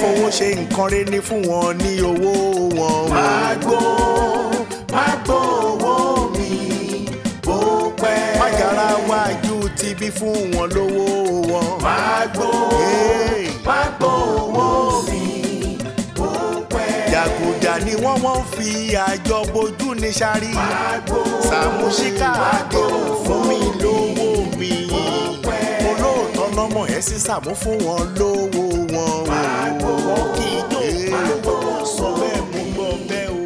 fowó ṣe nǹkan rẹ̀ ní fún wọn ní owó wọn. Magbo owó mi bó pẹ́. Májàra wájú ti bí fún wọn lówó wọn. Magbo owó mi bó pẹ́. Jàgùjà ni wọ́n fi àjọ bojú ní sáré. Saamu Alajo fún mi lówó mi. Olóòótọ́ lọ́mọ ẹ̀ sí Saamu fún wọn lówó wọn. Wọ́n kì í jó sọ bẹ́ẹ̀ mú gbọ́ bẹ́ẹ̀ o.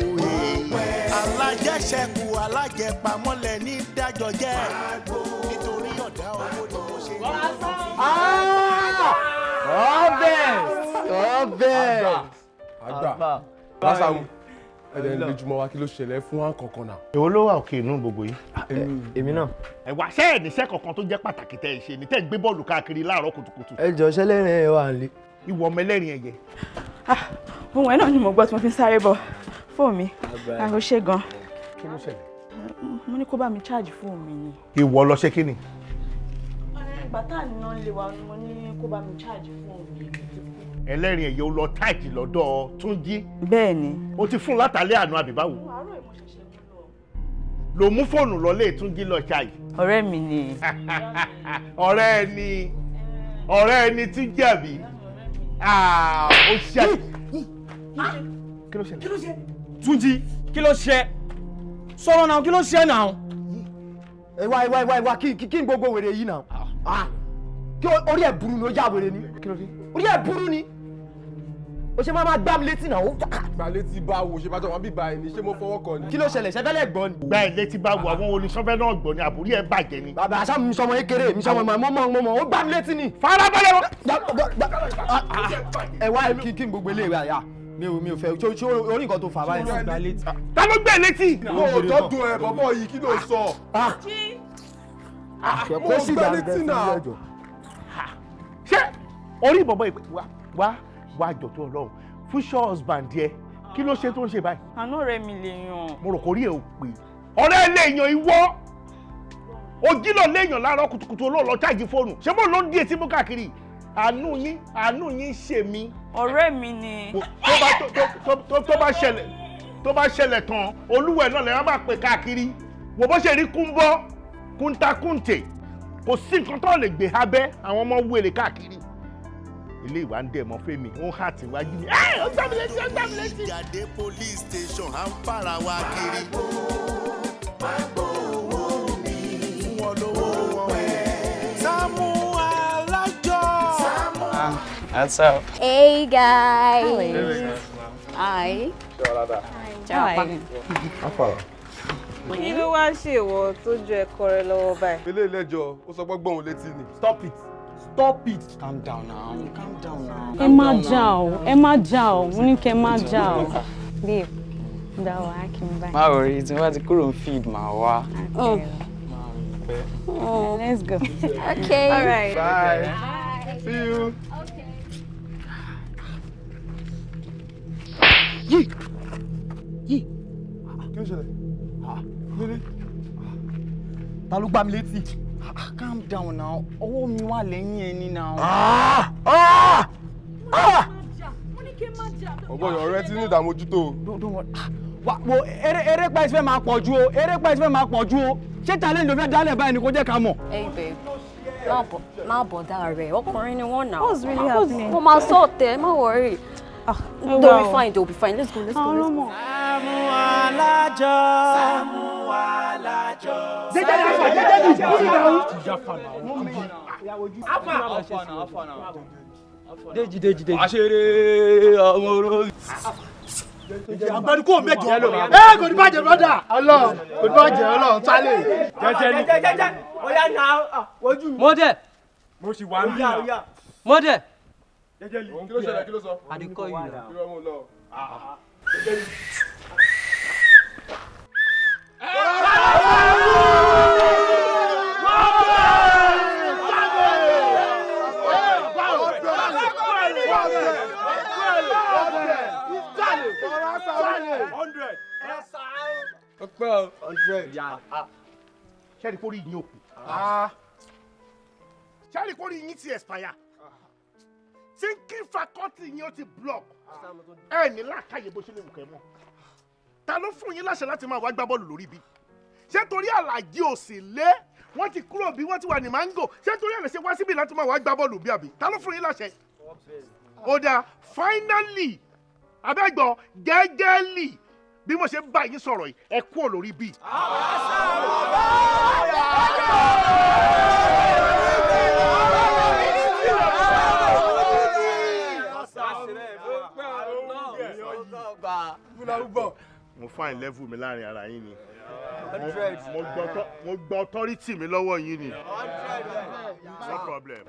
Alájẹṣẹ́kù alájẹpamọ́lẹ̀ ní dájọ́ jẹ́. Nítorí ọ̀dá owó ni mo ṣe ní. ọbẹ̀. àgbà Saamu ẹ̀dẹ̀ ń gbẹjúmọ́ wa kí ló ṣẹlẹ̀ fún wa kankan náà. èwo ló wà òkè inú gbogbo yìí. èmi náà. ẹ wá ṣé ẹ̀ níṣẹ́ kankan tó jẹ́ pàtàkì tẹ́ ẹ ṣe ní tẹ́ ẹ gbé bọ́ọ̀lù káàkiri láàárọ̀ kùtùkùtù. ẹ jọ ṣẹlẹ́rìn ẹ wà nílé. ìwọ ọmọ ẹlẹ́rìn ẹ̀yẹ. ohun ẹ̀ náà ni mo gbọ́ tí mo fi ń sáré bọ̀ fóònù mi àrò ṣe gan. kí ló ṣẹlẹ̀. mo ní kó bá mi charge fóònù mi ni. ìwọ lọ ṣe kí ni. ìgbà tá à ní náà lè wa mo ní kó bá mi charge fóònù mi. ẹlẹ́rìn ẹ̀yẹ ó lọ táìtì lọ́dọ̀ Túnjí. bẹ́ẹ̀ ni. o ti fún látàlẹ́ àná àbí báwo. lò mú fóònù lọlé Túnjí lọ ṣáàyè. ọ̀rẹ́ mi ni. ọ̀rẹ́ ẹni tí jẹ̀bi. ó ṣe. kí ló ṣe. Túnjí kí ló ṣe sọ̀rọ̀ náà kí ló ṣe náà. ìwà kí n gbogbo wèrè yìí náà. kí orí ẹ̀ burú ni ó já wèrè ni. kí ló dé. orí ẹ̀ burú ni. o ṣe máa gbá mi létí náà. gbà létí báwo ṣe bá jọ wọn bí báyìí ni ṣé mo fọwọ́ kàn ni. kí ló ṣẹlẹ̀ ṣẹfẹ́lẹ̀ gbọ́ ni. gbà ẹ̀ létí báwo àwọn olùsọ́fẹ́ náà gbọ́ ni àbúrí ẹ̀ bàjẹ́ ni. bàbá àṣà mi sọmọ ékeré mi sọmọ mọ ó gbá mi létí ni. farabalẹ̀ wọn. ẹ wá kí n gbogbo eléyìí àyà mi ò fẹ́ orí nǹkan tó fà báyìí. ta ló gbé létí. mo tọ́jú ẹ bọ́bọ́ yìí kí ló sọ. kó sì gbà létí náà. ṣé orí ìbọ̀bọ̀ ìpè wá jọ tó Ọlọ́run future husband yẹ kí ló ṣe tó ń ṣe báyìí. àná ọ̀rẹ́ mi lè yàn. mo rò kó rí ẹ ò pé ọ̀rẹ́ lè yan ìwọ òjìlọ lè yan láàárọ̀ kùtùkùtù olóòlọ ṣáàjì fóònù ṣé mo ló ń di etí mú káàkiri àánú yín ṣe mí. ọ̀rẹ́ mi ni. tó bá ṣẹlẹ̀ tán olúwẹ̀ náà lẹ́yìn máa pè káàkiri wò bó ṣe rí kúńbọ́ kúńtakúńtè kò sí nǹkan tó lè gbé abẹ́ àwọn ọmọ wèrè káàkiri ilé ìwà ń dẹ̀ mọ́ fẹ́mi ó ń hà tí wájú mi. ó gbá mi létí. ìyàdé police station à ń fara wa kiri. Magbo owó mi fún wọn lówó wọn. Saamu Alajo. What's up? Hey guys. Hi. Ciao. kí ló wá ṣe ìwọ tó ju ẹ̀kọ́ rẹ lọ́wọ́ báyìí. ilé ìlẹ́jọ́ ó sọ pé gbọ́n òun létí ni. Stop it. Calm down now. ẹ má jà o mo ní kẹ́ má jà o. babe dáwọ akin báyìí. Má worry, tí wọ́n ti kúrò ń feed máa wá. Let's go. Okay. All right. Bye. See you. yí. kí ló ṣẹlẹ̀. ta ló gbá mi létí. Calm down now. Ọwọ́ mi wà lẹ́yìn ẹni now. ọ̀gbọ́n ọ̀rẹ́ tí ní ìdààmójútó. wo eré pa ìfẹ́ máa pọ̀ ju o ṣé talent ló fẹ́ dálẹ̀ báyìí ni kò jẹ́ ká mọ̀. Hey babe, má bọ̀dá rẹ̀ ọkùnrin ni wọ́n náà. What's really happening? Mo máa sọ ọ̀tẹ̀, má worry. They'll be fine, they'll be fine. Let's go. Saamu Alajo. Deji. Àṣeré ọmọ oró. àgbẹ̀ni kò mẹ́jọ. kò ní bàjẹ́ brọ́dà. Ọlọ́run kò ní bàjẹ́ Ọlọ́run tálẹ̀. jẹ́jẹ́ ọ̀yá náà wojú mi. Mọ́dẹ̀. mo sì wà ní ìyá. Mọ́dẹ̀. kí ló ṣẹlẹ̀ kí ló sọ. Àdìkọ́ yìí. kí ló mú lọ. ṣẹ́ni kórìí yín òkú ṣẹ́ni kórìí yín ti expire thinking faculty yín ó ti block ẹ ní làákàyè bó ṣe lè wù kẹ́ mọ́ ta ló fún yín láṣẹ láti máa wá gbá bọ́ọ̀lù lórí bí ṣé torí àlàjì ò sì lé wọ́n ti kúrò bí wọ́n ti wà ní mango ṣé torí àlẹ́ ṣe wá síbi láti máa wá gbá bọ́ọ̀lù bí àbí ta ló fún yín láṣẹ. ó dáa finally abẹ́gbọ́ gẹ́gẹ́lì bí mo ṣe bá yín sọ̀rọ̀ yìí ẹ kúrò lórí bí. mo fine level mi láàrin ara yín ni mo gbọ́ authority mi lọ́wọ́ yín ni no problem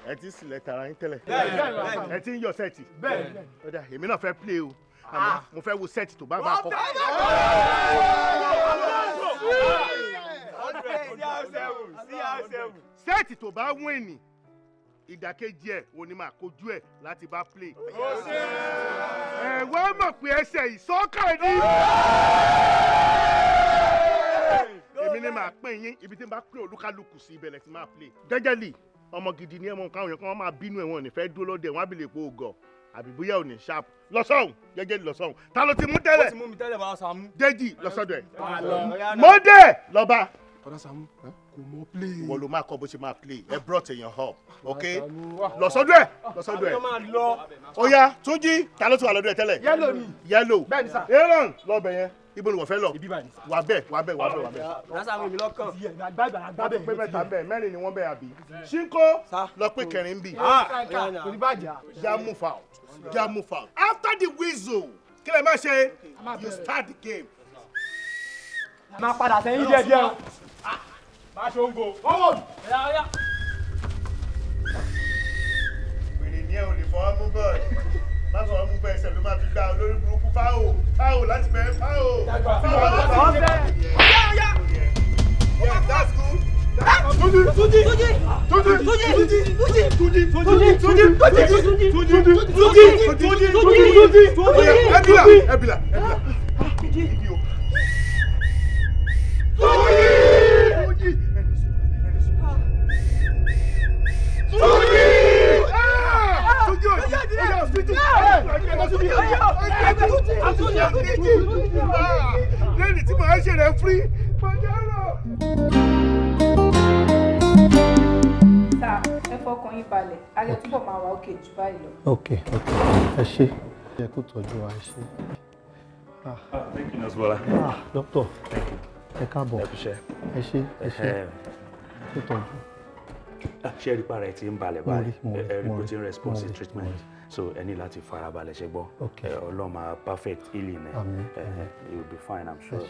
ẹ ti sílẹ̀ tara yín tẹ́lẹ̀ ẹ ti ń yọ sẹ́ẹ̀tì ọ̀dà èmi náà fẹ́ play o àmọ́ mo fẹ́ wo sẹ́ẹ̀tì tó bá máa kọ́. sẹ́ẹ̀tì tó bá win ni ìdàkejì ẹ̀ wo ni máa kojú ẹ̀ láti bá play. ẹ wá mọ̀ pé ẹsẹ̀ ìsọ́kà ni. èmi ni màá pín yín ibi tí n bá pín olúkálùkù sí ibẹ̀ lẹ̀ tí máa play. gẹ́gẹ́lì ọmọ gidi ni ẹ̀mọ́ nǹkan àwọn èèyàn kan máa bínú ẹ̀wọ̀n nífẹ̀ẹ́ dúró lọ́dẹ̀ wọ́n á bìlẹ̀ pé ó gọ̀ àbí bóyá ò ní sharp lọ́sọ̀hún gẹ́gẹ́lì lọ́sọ̀hún ta ló ti mú tẹ́lẹ̀. ó ti mú mi tẹ́lẹ̀ bá Saamu. Déjì lọ́sọ̀dọ̀ ẹ̀ mọ́dẹ̀ lọ́ba. Ọ̀dà Saamu kò mọ play. wọ́n ló máa kọ́ bó ṣe máa play ẹ brought èèyàn up ok lọ́sọ̀dọ̀ ẹ̀ ó yá Túnjí ta ló ti wà lọ́dọ̀ ẹ̀ tẹ́lẹ̀. yẹ́lò ni. yẹ́lò bẹ́ẹ̀ ni sà. aaron lọ́bẹ̀ yẹn ibo ni wọ́n fẹ́ lọ. ibi báyìí. wà bẹ́ẹ̀ wà bẹ́ẹ̀ wà bẹ́ẹ̀ wà bẹ́ẹ̀. Saamu mi lọ́kàn. wọ́n ti pé mẹ́ta bẹ́ẹ̀ mẹ́rin ni wọ́n bẹ́ẹ̀ àbí. ṣínkó lọ pé kẹrin bì. kò ní bàjẹ́. já move out. after the whistle kí lè má ṣe you start the game. máa padà sẹ́yìn díẹ̀ díẹ̀ o. Má ṣe ń go. wèrè ní ẹ ò lè fọwọ́ mú bọ́ọ̀lù má fọwọ́ mú bọ́ọ̀lù ẹsẹ̀ ló máa fi gbá olórí burúkú fáwọ̀ láti bẹ̀rẹ̀ fáwọ̀. Yeah, that's good. lẹ́yìn tí màá ṣe rẹ̀ free ẹ fọkàn yín balẹ̀ ayé túbọ̀ máa wà òkè jù báyìí lọ. ok ẹ ṣé ẹ kú tọ́jú wa ẹ ṣé. thank you Nasbola. doctor ẹ káàbọ̀ ẹ ṣé kú tọ́jú. ṣé rí para ẹ ti ń balẹ̀ báyìí ẹ rí bó ti ń response to treatment so ẹ ní láti fara balẹ̀ ṣe gbọ́ Ọlọ́run máa perfect healing ẹ you will be fine I'm sure.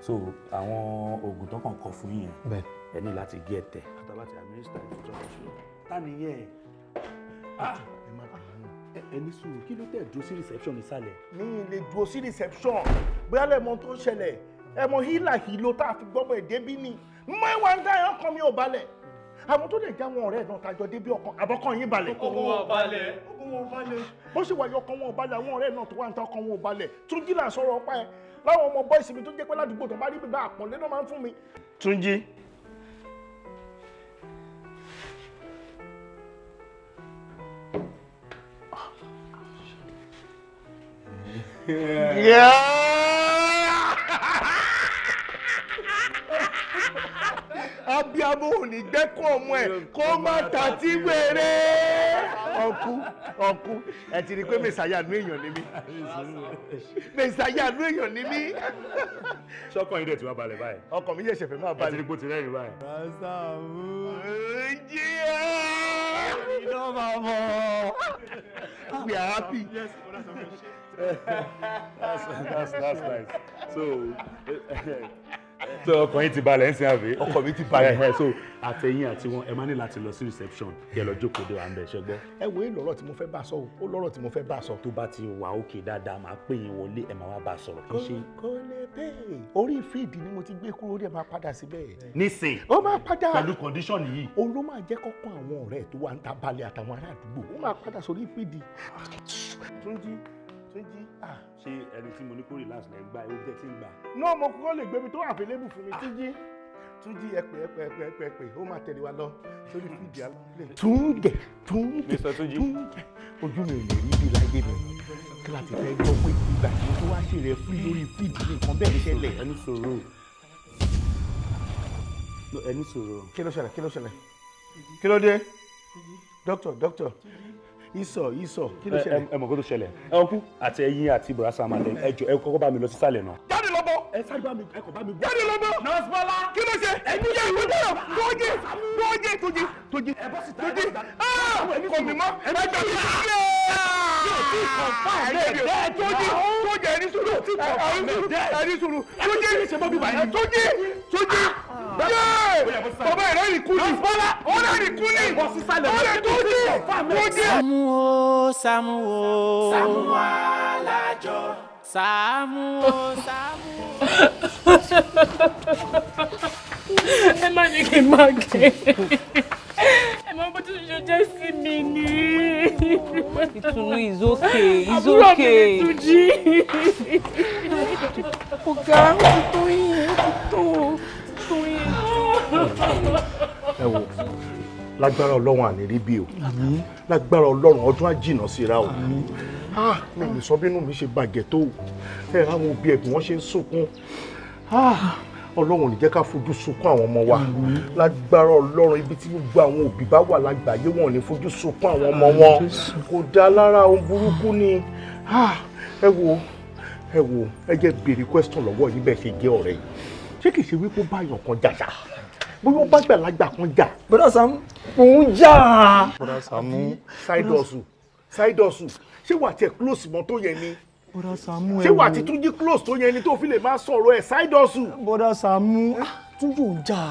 so àwọn oògùn tó kàn kọ fún yín ẹ ní láti gé ẹ̀tẹ̀ àtàbà tí administer ìfúnjọba ṣe ta nìyẹn ẹ ní sùúrù kí ló tẹ̀ dúró sí reception ìsàlẹ̀. mi ì lè dúró sí reception bóyá lẹ́mọ tó ń ṣẹlẹ̀ ẹmọ hílàhílò tá a fi gbọ́mọ èdè bí ni mọ ìwà ń dá ẹ̀ ọkàn mi ò balẹ̀ àwọn tó lè já wọn ọ̀rẹ́ náà tàjọ débi ọkàn àbọ̀kàn yín balẹ̀. ọkàn wọn ò balẹ̀. bó ṣe wà yọ ọkàn wọn ò balẹ̀ àwọn ọ̀rẹ́ náà tó wà ń ta ọkàn wọn ò balẹ̀ Túnjí là ń sọ̀rọ̀ ọ̀pá ẹ̀ láwọn ọmọ bọ́ìsì mi tó jẹ́ pé ládùúgbò tó bá rí bíbá àpọ̀nlé náà máa ń fún mi. Túnjí. Abíamọ ò ní gbẹ́kọ̀ ọmọ ẹ̀ kó má tàtí wèrè. ọ̀nkú ẹ ti rí i pé mẹ̀sáyà nú èèyàn ni mí. mẹ̀sáyà nú èèyàn ni mí. ṣọ́kàn yìí dẹ̀ tí wàá balẹ̀ báyìí. ọkàn mi yẹ̀ ṣẹ̀fẹ̀ máa balẹ̀. ẹ ti rí bó ti rẹ́rìn báyìí. iná máa mọ̀. We are happy. Yes, that's nice. So ọkàn yín ti balẹ̀ ń sin àbí. ọkàn mi ti balẹ̀. So àtẹ̀yìn àti wọn ẹ máa ní láti lọ sí reception kí ẹ lọ jókòó dé wa ń bẹ̀ ṣe gbọ́. ẹ wo lọ́rọ̀ tí mo fẹ́ bá a sọ ó lọ́rọ̀ tí mo fẹ́ bá a sọ. tó bá ti wà òkè dáadáa máa pè yín wọlé ẹ máa wá bá a sọ̀rọ̀ kí n ṣe. kò lè bẹ́ẹ̀ orí fíìdì ni mo ti gbé kúrò orí ẹ̀ máa padà síbẹ̀. nísìn ó máa padà pẹ̀lú condition yìí. òun ló máa jẹ́ kọ́kọ́ àwọn ọ̀rẹ́ tó wà ń ta balẹ̀ àtàwọn ará àdúgbò ó máa padà sórí fíìdì. Túnjí ṣé ẹni tí mo ní kó relax lẹ́ ń gbá ewu tẹ́ tí ń gbà. náà mo kọ́kọ́ lè gbé mi tó available fún mi Túnjí ẹ pè ó máa tẹ̀lé wa lọ sórí fídì alẹ́. Túnjẹ ojú mi ò lè rí bí láyé mi kí láti fẹ́ gbọ́ pé ìgbà tí mo tó wá ṣe rẹ̀ fún lórí fídì ní nǹkan bẹ́ẹ̀ ṣẹlẹ̀. ẹni sọ̀rọ̀ kí ló ṣẹlẹ̀ kí ló dé dókítà ìsọ̀ kí ló ṣẹlẹ̀. ẹ mọ̀ kó tó ṣẹlẹ̀ ẹ ọkú àti ẹyin àti bùrọ̀ Saamu Alajo ẹ jọ ẹ kọ́kọ́ bá mi lọ sísàlẹ̀ náà. jáde lọ́bọ̀ ẹ sáré bá mi ẹ kọ́ bá mi. jáde lọ́bọ̀ nọ́ọ̀sì Bọ́lá kí ló ṣe ẹni yẹ ìwé náà Tójí ẹ bọ́ síta kò mí mọ́ ẹ bá jọ mi Tójí ẹni sùúrù ẹni sùúrù Tójí bàbá ẹ̀rọ ìkú ni ọ̀rẹ́ ìkú ni ọ̀rẹ́ Tójí. Saamu Alajo. Saamu. Ẹ má ní kí n máa gé. Ẹ má bó tún ṣe jẹ́ sí mi ní. Ìtùnú is okay. Àbúrò mi ni Túnjí. Ọ̀gá ó ti tó yín, ó ti tó yín. Ẹ wò lágbára Ọlọ́run àní rí bí o lágbára Ọlọ́run ọdún á jìnnà síra o mi lè sọ bínú mi ṣe bàjẹ́ tó ẹ àwọn òbí ẹ̀gbọ́n wọn ṣe ń sunkún Ọlọ́run ò ní jẹ́ ká fojú sunkún àwọn ọmọ wa lágbára Ọlọ́run ibi tí gbogbo àwọn òbí bá wà lágbàáyé wọn ò ní fojú sunkún àwọn ọmọ wọn kò dá lára ohun burúkú ni ẹ wò ẹ jẹ́ béèrè question lọ́wọ́ yín bẹ́ẹ̀ ṣe jẹ́ ọ̀rẹ́ yìí ṣé kìí ṣe wípé ó bá yàn kan jàjà bóyá ó bá gbàlagbà kan jà. Bọ́dà Saamu òun jà. Bọ́dà Saamu ṣáìdọ̀sù ṣé wà á tiẹ̀ close mọ́ tó yẹn ni. Bọ́dà Saamu ṣé wà á ti Túnjí close tó yẹn ni tó fi lè máa sọ̀rọ̀ ẹ̀ ṣáìdọ̀sù. Bọ́dà Saamu Túnjí ò jà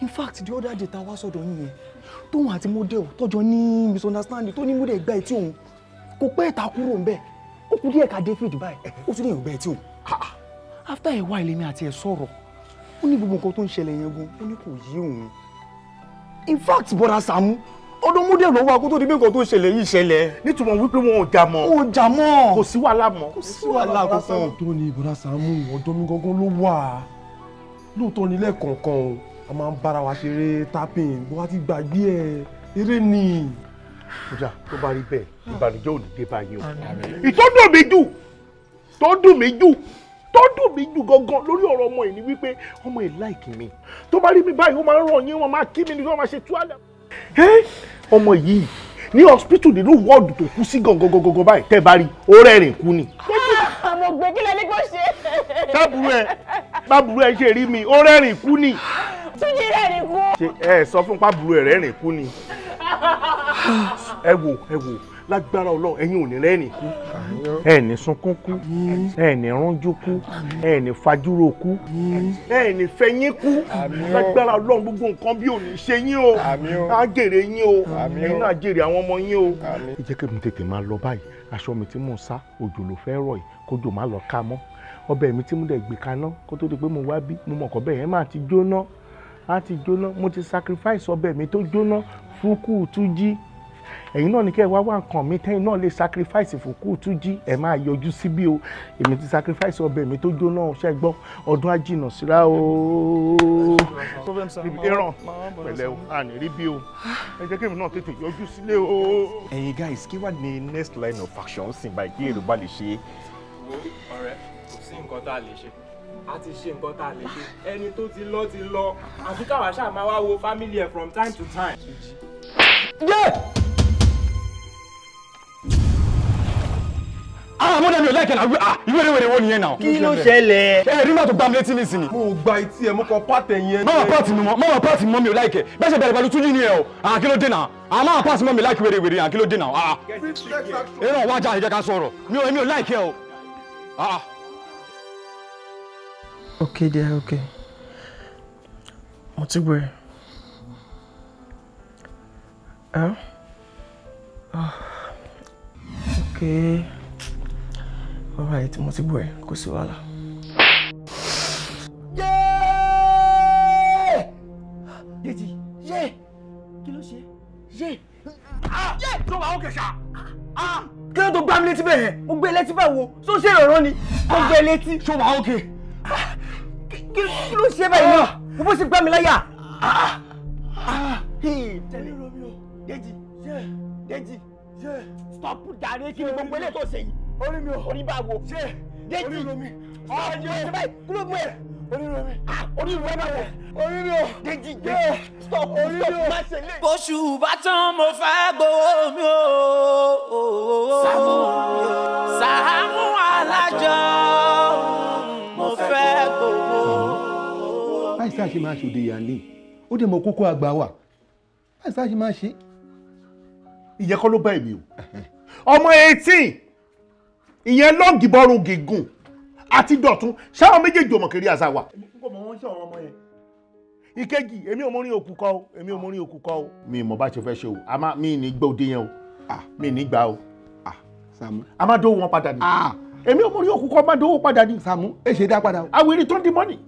in fact the other day ta wá sọ́dọ̀ yín yẹn tóun àti model tọ́jọ́ ní misunderstanding tó ní model gba etí òun kò pẹ́ ìta kúrò ń bẹ̀ ó kú díẹ̀ ká David báyìí ó tún ní ìgbà etí òun after a while èmi àti ẹ̀ sọ̀rọ̀ ó ní gbogbo nǹkan tó ń ṣẹlẹ̀ yẹn gan ó ní kò yé òun in fact Bọ́dà Saamu ọdún model ló wá kó tó di pé nǹkan tó ṣẹlẹ̀ yìí ṣẹlẹ̀ nítorí wípé wọn ò jà mọ́ kò sí wàhálà mọ́ kò sí wàhálà kankan. tó ní Bọ́dà Saamu ọ̀dọ̀ mi gangan ló wà lóòótọ́ nílẹ̀ kọ̀ọ̀kan a máa ń bára wa ṣeré tapping bó wá ti gbàgbé ẹ̀ eré ni. kódà tó bá rí bẹ́ẹ̀ ìbànújẹ́ ò ní dé báyìí o ìtọ́dún mi jù gangan lórí ọ̀rọ̀ ọmọ yìí ni wípé ọmọ yìí láìkì mi tó bá rí mi báyìí ó máa ń ràn yín wọn máa kí mi ní wọ́n máa ṣe túwálẹ̀. ọmọ yìí ní hospital nínú wọ́ọ̀dù tó kú sí gangan báyìí tẹ́ bá rí ó rẹ́rìn kú ni. Mo gbé kí lẹ́ni kò ṣe. báburú ẹ ṣe rí mi ó rẹ́rìn kú ni. Túnjí rẹ́rìn kú. ẹ sọ fún páburú ẹ rẹ́rìn kú ni. ẹ wò lágbára Ọlọ́run ẹ̀yin ò ní rẹ́rìn kú ẹ ní sunkún kú ẹ ní ránjú kú ẹ ní fajúro kú ẹ ní fẹyín kú lágbára Ọlọ́run gbogbo nǹkan bí ò ní ṣe yín o á jèrè yín o ẹ̀yin náà jèrè àwọn ọmọ yín o. ẹ jẹ́ kí mi tètè máa lọ báyìí aṣọ mi tí mò ń sá òjò ló fẹ́ rọ̀ yìí kójò má lọ ká mọ́ ọbẹ̀ mi tí mo dẹ̀ gbé kaná kó tó di pé mo wá bí mo mọ̀ kọ́ bẹ́ẹ̀ yẹn máa ti jóná mo ti sacrifice ọbẹ̀ mi tó jóná fún kú Túnjí ẹ̀yin náà ní kẹ́ ẹ wá nǹkan mi tẹ́yin náà lè sacrifice fún kú Túnjí ẹ máa yọjú síbí o èmi ti sacrifice ọbẹ̀ mi tó jóná ṣẹ́ gbọ́ ọdún àjìnà síra o. ìran pẹ̀lẹ́ o àní rí bí o ẹ jẹ́ kí èmi náà tètè yọjú sílé o. ẹ̀yin guys kí wàá ní next line of action sìn báyìí kí Yorùbá lè ṣe. ọ̀rẹ́ kò sí nǹkan tá a lè ṣe a ti ṣe nǹkan tá a lè ṣe ẹni tó ti lọ àfi káwa ṣáà máa wá wo family ẹ from time to time. Mọ́dà mi ò láìkẹ́ náà ìwé wo nìyẹn náà. Kí ló ṣẹlẹ̀? Ẹ rí mọ́tò gbá mi létí nísìnyí. Mo gba etí ẹ mo kọ pàtẹ yẹn. Mọ́mọ́ pàtì mọ́ mi ò láìkẹ́. Bẹ́ẹ̀ ṣe bẹ̀rẹ̀ pẹ̀lú Túnjí ni ẹ o. Kí ló dé náà? Mọ́mọ́ pàtì mọ́ mi láìkẹ́ wèrè kí ló dé náà? Èrò wájà ìjẹ́ ká sọ̀rọ̀. Mi ò láìkẹ́ o. Okay dear, okay. Mo ti gbọ́ ẹ. Okay. Alright, mo ti gbọ́ ẹ, kò sí wàhálà. Deji, kí ló ṣe? Tó wà ó kẹ̀ṣà. Kí ló tó gbá mi létí bẹ́ẹ̀ yẹn? Mo gbé létí bẹ́ẹ̀ wo? Ṣó ṣe ìrọ̀rọ̀ ni? Mo gbé létí. Ṣó wà ó kẹ̀? Kí ló ṣe báyìí náà? bó sì gbá mi láyà. Tẹ́lẹ̀ Déjì Déjì stop jàre kí ni gbogbo eléyìí tó ṣe yìí. Orí mi ò. Orí bá wo. Déjì ọjọ́ ìṣẹ́ báyìí kúló mú ẹ̀. Orí mi ò bá wọ̀. Orí mi ò. Déjì stop má ṣe lé. Bóṣù bá tán mo fẹ́ gbowó mi o. Saamu Alajo mo fẹ́ gbowó. Báyìí sáà ṣe máa ṣòde ìyàlẹ́ ó dẹ̀ mọ kókó àgbà wà báyìí sáà ṣe máa ṣe. Ìyẹn kọ́ ló bá èmi o ọmọ 18 ìyẹn lọ́ọ̀gì bọ́rùn gígùn àti dọ̀tún ṣáwọn méjèèjì ọmọ kiri àṣà wa. Kò mọ wọn ṣe ọ̀rọ̀ ọmọ yẹn. Ìkejì èmi ò mọ orin òkú kọ o èmi ò mọ orin òkú kọ o mi mọ bá ṣe fẹ́ ṣe o mi ní gbọ́ òde yẹn o mi ní gbà o Saamu a máa dówó wọn padà ni èmi ò mọ orin òkú kọ máa dówó padà ni. Saamu ẹ ṣe dá padà o. I will return the money.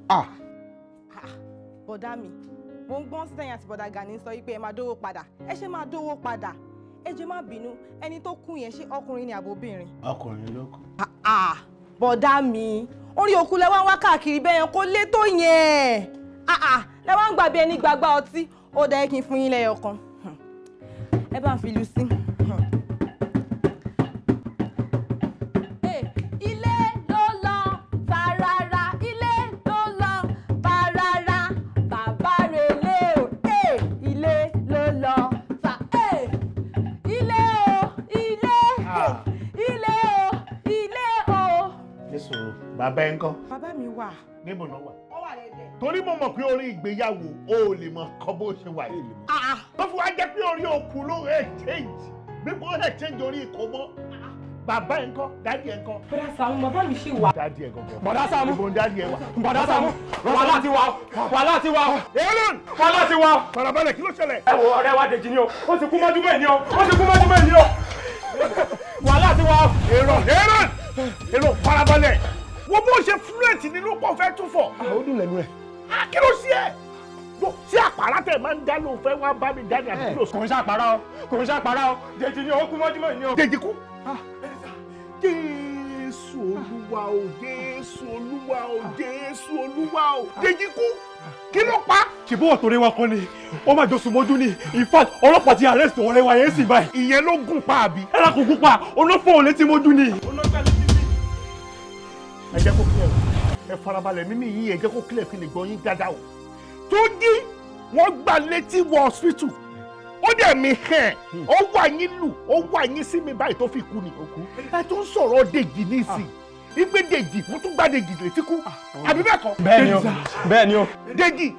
Bọ̀dá mi mo ń gbọ́n sísẹ́yìn àti bọ̀dá Gani sọ wípé ẹ máa dówó padà ẹ ṣe máa dówó padà ẹ jẹ́ má bínú ẹni tó kú yẹn ṣé ọkùnrin ni àbóbìnrin. Ọkùnrin ló kù. Bọ̀dá mi orí òkú lẹ wá ń wá káàkiri bẹ́ẹ̀ yẹn kó lé tó yẹn lẹ wá ń gbàgbé ẹni gbàgbá ọtí ó dá kí n fún yín lẹ́yọ kan ẹ bá ń fi lu sí. Ilé ló lọ tààràrà ilé ló lọ tààràrà bàbá rẹ̀ lé o. Ilé ló lọ ta ilé o ilé ilé o ilé o. Nísòro bàbá ẹ ń kọ́. Bàbá mi wà. Níbo náà wà? Ó wà lẹ́dẹ̀. Torí mo mọ̀ pé orí ìgbéyàwó o ò lè mọ kọ́ bó ṣe wà yìí. Tó fi wá jẹ́ pé orí òkú ló exchange bí kò exchange orí ìkómọ́. Bàbá ẹ ń kọ́, dádì ẹ ń kọ́. Bọ̀dá Saamu bàbá mi ṣì wà. Dádì ẹ gọ̀gọ̀. Bọ̀dá Saamu. Ibo dádì ẹ wà. Bọ̀dá Saamu. Wàhálà ti wà. Wàhálà ti wà. Aaron. Wàhálà ti wà. Farabalẹ̀ kí ló ṣẹlẹ̀? Ẹ wo ọ̀rẹ́ wa Dèjì ni o. Ó ti kú mọ́júmọ́ ẹ̀ ni o. Ó ti kú mọ́júmọ́ ẹ̀ ni o. Wàhálà ti wà. Aaron farabalẹ̀. Wo bó ṣe fluent nínú pọ̀ fẹ́ tún fọ̀. Ó dùn lẹ́nu ẹ̀. Kí ló ṣe ẹ́? Ṣé àpárá tẹ̀ máa ń dá lóun fẹ́ wá bá mi dání àbí kí ló sọ? Kò ń ṣàpárá o. Kò ń ṣàpárá o. Dèjì ni o. Ó kú mọ́júmọ́ ẹ̀ ni o. Dèjì kú. Jésù Olúwa o, Jésù Olúwa o, Jésù Olúwa o. Dèjì kú. Kí ló pa? Ṣèbó ọ̀tọ̀rẹ́ wa kan ni. Ó máa jọ sùn mọ́jú ni. In fact, ọlọ́pàá ti arrest ọ̀rẹ́ wa yẹn sì báyìí. Ìyẹn ló gùn pa àbí? Ẹ lákòó gùn pa. Olófò ò létí mọ́jú ni. Ẹ jẹ́ kó kílẹ̀ o. Ẹ farabalẹ̀ mímí yìí ẹ jẹ́ kó kílẹ̀ fi lè gbọ́ yín dáadáa o. Tójí wọ́n gbà létí wọ hospital. Ó dẹ̀ mi hẹ̀, ó wà yín lù, ó wà yín sí mi báyìí tó fi kú ni. Ẹ tún sọ̀rọ̀ Dèjì nísìn. Ìgbé Dèjì, wọ́n tún gbá Dèjì létí kú. Àbí bẹ́ẹ̀ kọ́? Bẹ́ẹ̀ni o, bẹ́ẹ̀ni o. Dèjì.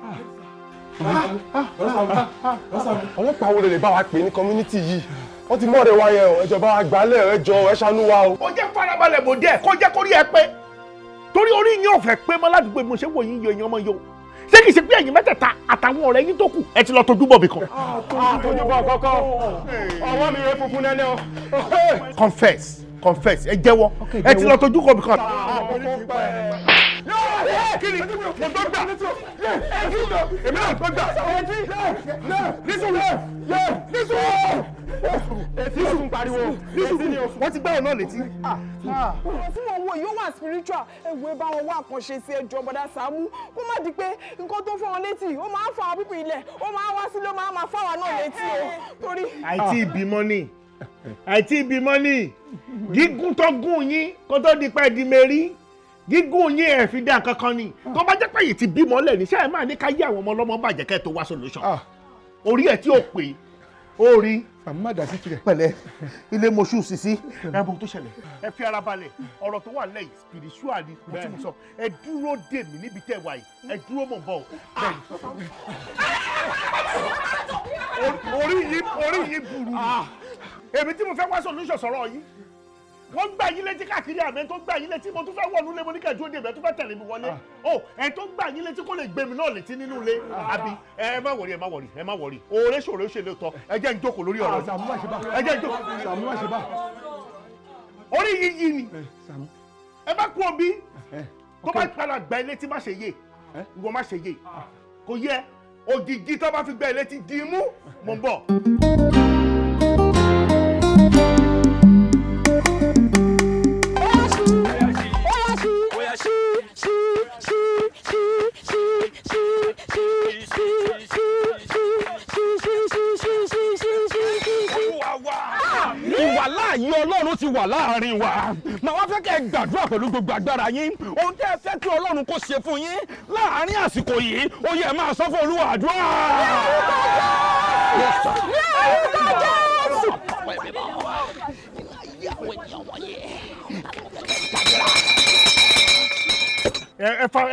Ọlọ́pàá wo lè bá wa pè ní community yìí? Wọ́n ti mú ọ̀rẹ́ wa yẹn o, ẹ jọ̀ọ́ bá wa gbálẹ̀, ẹ jọ̀ọ́ ẹ ṣàánú wa o. Ó jẹ́ farabalẹ̀ bò díẹ̀, kó jẹ́ kó rí ẹ pé. Torí orí yín ò fẹ́ pé mọ́ ládùúgbò mo ṣe wò yín yọ èèyàn ọmọ yòó. Ṣé kìí ṣe pé ẹ̀yin mẹ́tẹ̀ẹ̀ta àtàwọn ọ̀rẹ́ yín tó kù ẹ ti lọ tójú bọ̀ bìkan? Tójú bọ̀ kọ́kọ́. Ọwọ́ mi rẹ̀ funfun nẹ́nẹ́ o. Confess, ẹ jẹ́wọ́. Ẹ ti lọ tójú bọ̀ bìkan. Kí ni mo tó gbà? Èmi náà tó gbà. Nísùn pariwo. Wọ́n ti gbá ọ̀ náà létí. Ọ̀rọ̀ tí mo wo yóò wà spiritual ewu ẹ bá wọn wá àkànṣe sí ẹjọ́ bọ̀dá Saamu kó má di pé nǹkan tó fún wọn létí ó máa ń fa àwọn pípì ilẹ̀ ó máa ń wá sílé ó máa fún àwọn náà létí o torí. àìtí ìbímọ ni gígùn tó gùn yín kó tó di pẹ́ di mẹ́rí gígùn yín ẹ̀ fi dá kankan ni tó bá jẹ́ pé yìí ti bímọ lẹ̀ ní sẹ́yìn máa ní ká yí àwọn ọmọ ọlọ́mọ bàjẹ́ kẹ́ tó wá solution orí ẹ̀ tí ó pè ó rí pẹ̀lẹ́ ilé mọṣú sisi ẹbùn tó ṣẹlẹ̀ ẹ fi ara balẹ̀ ọ̀rọ̀ tó wà lẹ́yìn spiritual ni mo ti mú sọ ẹ dúró dè mí níbi tẹ́ wà yìí ẹ dúró mọ̀ bọ̀ orí yìí burú ni èmi tí mo fẹ́ wá solution sọ̀rọ̀ yìí wọ́n gbà yín létí káàkiri àmì tó gbà yín létí mo tún fẹ́ wọnú ilé mo ní kẹ́ẹ̀dúró dè mí ẹ tún fẹ́ tẹ̀lé mi wọlé ẹ tó gbà yín létí kó lè gbé mi náà létí nínú ilé àbí ẹ má wọrí oore ṣòro ṣe lè tọ ẹ jẹ́ ń jókòó lórí ọ̀rọ̀ ẹ jẹ́ ń jókòó orí yìí ni ẹ bá kú omi tó bá padà gbà ẹ létí má ṣe yé ìwọ má ṣe yé kò yẹ ògìgì tó bá fi gbà ẹ létí dì í mú mò ń bọ̀. wà láàrin wa màá wá fẹ́ kẹ́ ẹ gbàdúrà pẹ̀lú gbogbo agbára yín ohun tẹ́ ẹ fẹ́ kí Ọlọ́run kó ṣe fún yín láàrin àsìkò yìí ó yẹ máa sọ fún Olúwa àdúrà.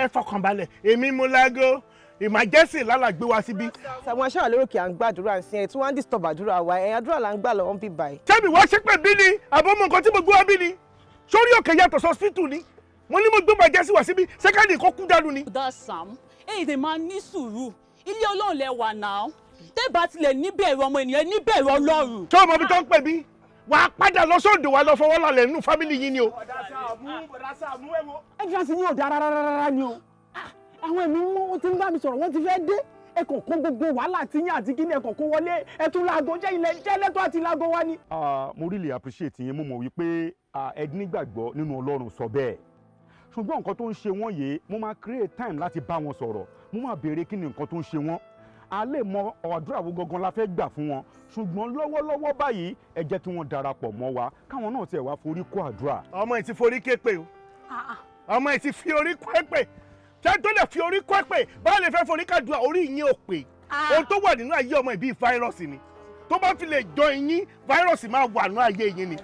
ẹ fọkàn balẹ̀ èmi mú lágó emergency lálàgbé wa síbí. Sàmú aṣáà lérò kí à ń gbàdúrà sí ẹ tí wọ́n ń disturb àdúrà wa ẹ̀yìn àdúrà là ń gbà lọ́wọ́ ń bí báyìí. ṣebí wọ́n ṣe pé bí ni àbọ̀mọ̀ nǹkan tí mo gbé wá bí ni sórí òkè yàtọ̀ sọ́sítù ni mo ní mo gbé emergency wá síbí sẹ́kẹ́ndì kó kú dànù ni. Bùdá Sàmú èyí tè máa ní sùúrù ilé Ọlọ́run lẹ wà náà tẹ́bà tilẹ̀ níbẹ̀rù ọmọ ènìyàn níbẹ̀rù Ọlọ́run. ṣé o mọ ibi tó ń pè mí wàá padà lọ sódò wa lọ fọwọ́ lálẹ́ nínú fámìlì yín ni o. bọ̀dá Sàmú ẹ wo. ẹ fi àṣìyàn ọ̀dà rárá ni o àwọn ẹ̀mí wọn ti ń bá mi sọ̀rọ̀ wọ́n ti fẹ́ dé ẹ kàn kó gbogbo wàhálà tí yín àti kíni ẹ kàn kó wọlé ẹ tún láago jẹ́ ilẹ̀ jẹ́ lẹ́tọ́ àti láago wá ní. mo really appreciate yín mo mọ̀ wípé ẹ nígbàgbọ́ nínú Ọlọ́run sọ bẹ́ẹ̀ ṣùgbọ́n nǹkan tó ń ṣe wọ́n yìí mo máa create time láti bá wọn sọ̀rọ̀ mo máa béèrè kí ni nǹkan tó ń ṣe wọ́n a lè mọ àdúrà wo gangan la fẹ́ gbà fún wọn ṣùgbọ́n lọ́wọ́lọ́wọ́ báyìí ẹ jẹ́ kí wọ́n darapọ̀ mọ́ wa káwọn náà tiẹ̀ wá forí kó àdúrà. ọmọ ẹ ti forí ké pé o ọmọ ẹ ti fi orí kó ẹ pé ṣé tó lè fi orí kó ẹ pé báwo lè fẹ́ forí kàdúrà orí yín ò pé ohun tó wà nínú ayé ọmọ ìbí fáírọ́ọ̀sì ni tó bá fi lè jọ yín fáírọ́ọ̀sì máa wà nínú ayé yín ni